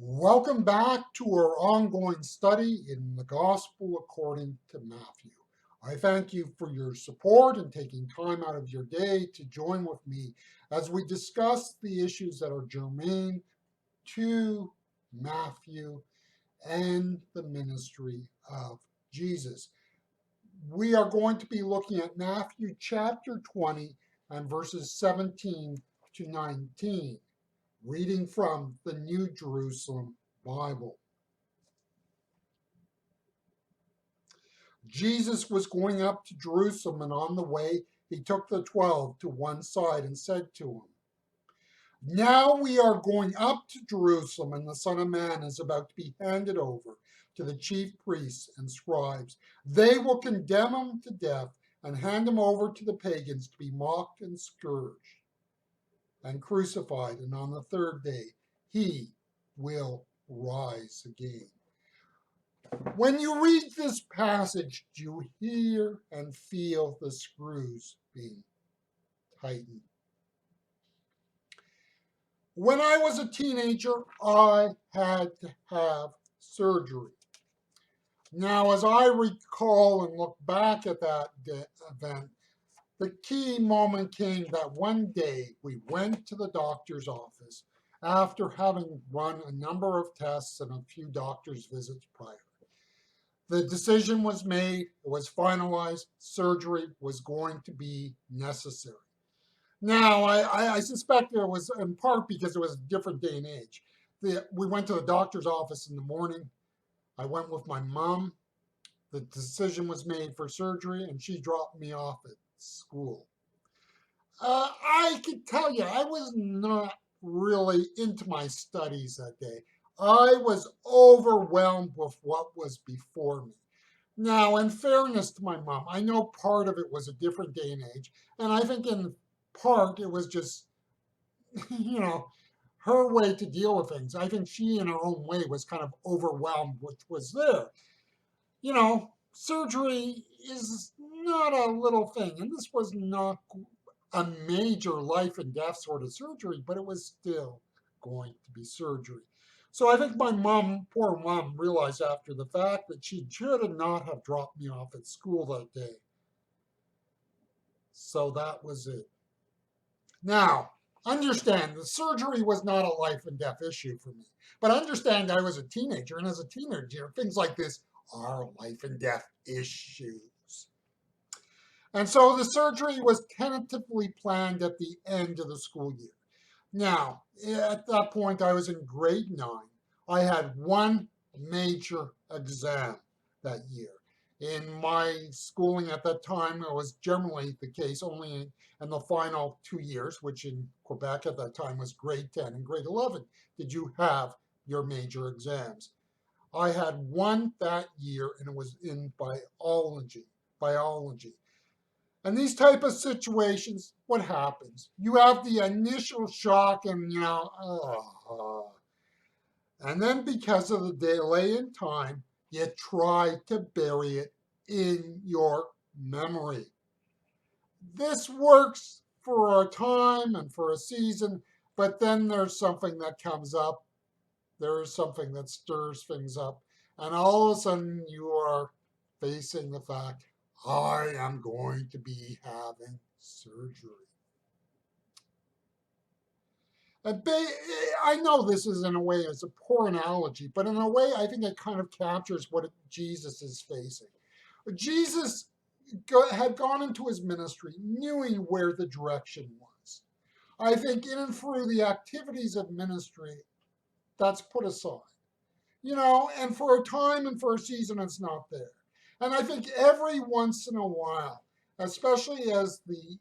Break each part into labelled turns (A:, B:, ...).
A: Welcome back to our ongoing study in the Gospel according to Matthew. I thank you for your support and taking time out of your day to join with me as we discuss the issues that are germane to Matthew and the ministry of Jesus. We are going to be looking at Matthew chapter 20 and verses 17 to 19, reading from the New Jerusalem Bible. Jesus was going up to Jerusalem, and on the way he took the 12 to one side and said to them, "Now we are going up to Jerusalem, and the Son of Man is about to be handed over to the chief priests and scribes. They will condemn him to death and hand him over to the pagans to be mocked and scourged and crucified, and on the third day he will rise again." When you read this passage, do you hear and feel the screws being tightened? When I was a teenager, I had to have surgery. Now, as I recall and look back at that event, the key moment came that one day we went to the doctor's office after having run a number of tests and a few doctor's visits prior. The decision was made, it was finalized, surgery was going to be necessary. Now, I suspect it was in part because it was a different day and age. We went to the doctor's office in the morning. I went with my mom. The decision was made for surgery, and she dropped me off at school. I can tell you, I was not really into my studies that day. I was overwhelmed with what was before me. Now, in fairness to my mom, I know part of it was a different day and age, and I think in part it was just, you know, her way to deal with things. I think she, in her own way, was kind of overwhelmed with what was there. Surgery is not a little thing, and this was not a major life and death sort of surgery, but it was still going to be surgery. So I think my mom, poor mom, realized after the fact that she should not have dropped me off at school that day. So that was it. Now, understand the surgery was not a life and death issue for me. But understand I was a teenager, and as a teenager, things like this are life and death issues. And so the surgery was tentatively planned at the end of the school year. Now, at that point, I was in grade 9. I had one major exam that year. In my schooling at that time, it was generally the case only in the final 2 years, which in Quebec at that time was grade 10 and grade 11, did you have your major exams. I had one that year, and it was in biology. And these type of situations, what happens? You have the initial shock and, and then because of the delay in time, you try to bury it in your memory. This works for a time and for a season, but then there's something that comes up. There is something that stirs things up. And all of a sudden you are facing the fact, I am going to be having surgery. I know this is in a way it's a poor analogy, but in a way I think it kind of captures what Jesus is facing. Jesus had gone into his ministry knowing where the direction was. I think in and through the activities of ministry, that's put aside. And for a time and for a season, it's not there. And I think every once in a while, especially as the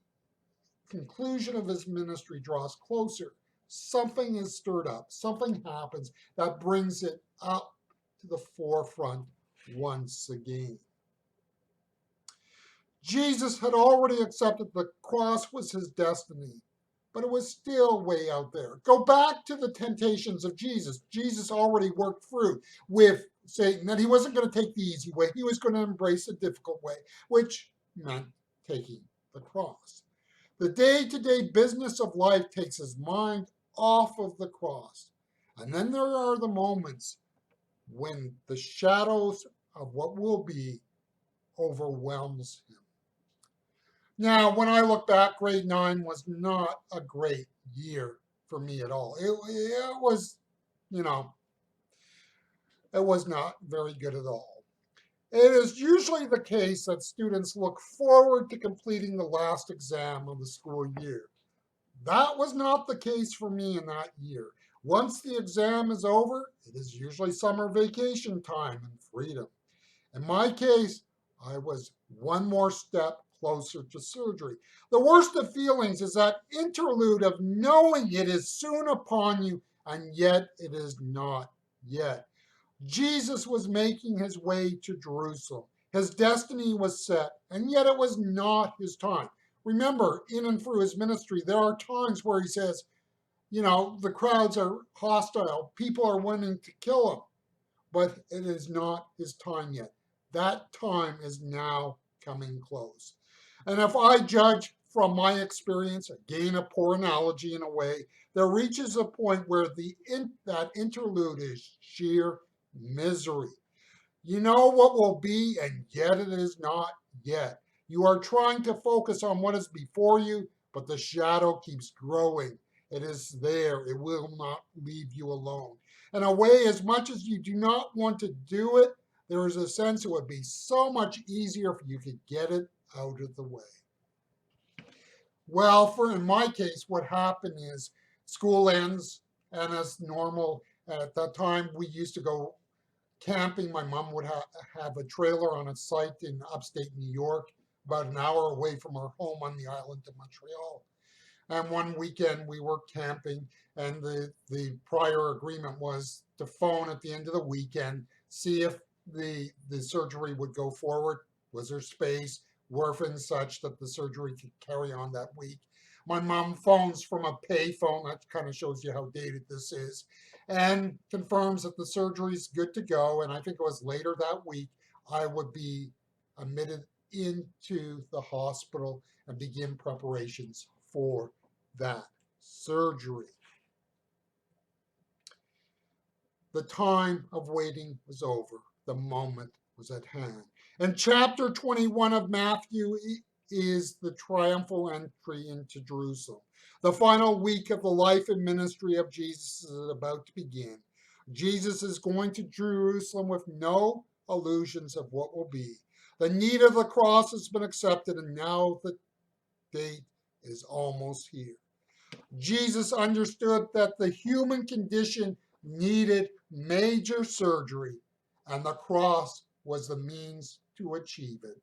A: conclusion of his ministry draws closer, something is stirred up, something happens that brings it up to the forefront once again. Jesus had already accepted the cross was his destiny, but it was still way out there. Go back to the temptations of Jesus. Jesus already worked through with Satan that he wasn't going to take the easy way. He was going to embrace a difficult way, which meant taking the cross. The day-to-day business of life takes his mind off of the cross, And then there are the moments when the shadows of what will be overwhelms him. Now, when I look back, grade 9 was not a great year for me at all. It was, you know, it was not very good at all. It is usually the case that students look forward to completing the last exam of the school year. That was not the case for me in that year. Once the exam is over, it is usually summer vacation time and freedom. In my case, I was one more step closer to surgery. The worst of feelings is that interlude of knowing it is soon upon you, and yet it is not yet. Jesus was making his way to Jerusalem. His destiny was set, and yet it was not his time. Remember, in and through his ministry, there are times where he says, the crowds are hostile, people are wanting to kill him, but it is not his time yet. That time is now coming close. And if I judge from my experience, again, a poor analogy in a way, there reaches a point where that interlude is sheer misery. You know what will be, and yet it is not yet. You are trying to focus on what is before you, but the shadow keeps growing. It is there. It will not leave you alone. In a way, as much as you do not want to do it, there is a sense it would be so much easier if you could get it out of the way. Well, in my case, what happened is school ends, and as normal, at that time we used to go camping. My mom would have a trailer on a site in upstate New York, about an hour away from our home on the island of Montreal. And one weekend we were camping, and the prior agreement was to phone at the end of the weekend, see if the surgery would go forward. Was there space? Were things such that the surgery could carry on that week? My mom phones from a pay phone. That kind of shows you how dated this is, and confirms that the surgery is good to go. And I think it was later that week I would be admitted into the hospital and begin preparations for that surgery. The time of waiting was over. The moment was at hand. And chapter 21 of Matthew is the triumphal entry into Jerusalem. The final week of the life and ministry of Jesus is about to begin. Jesus is going to Jerusalem with no illusions of what will be. The need of the cross has been accepted, and now the date is almost here. Jesus understood that the human condition needed major surgery, and the cross was the means to achieve it.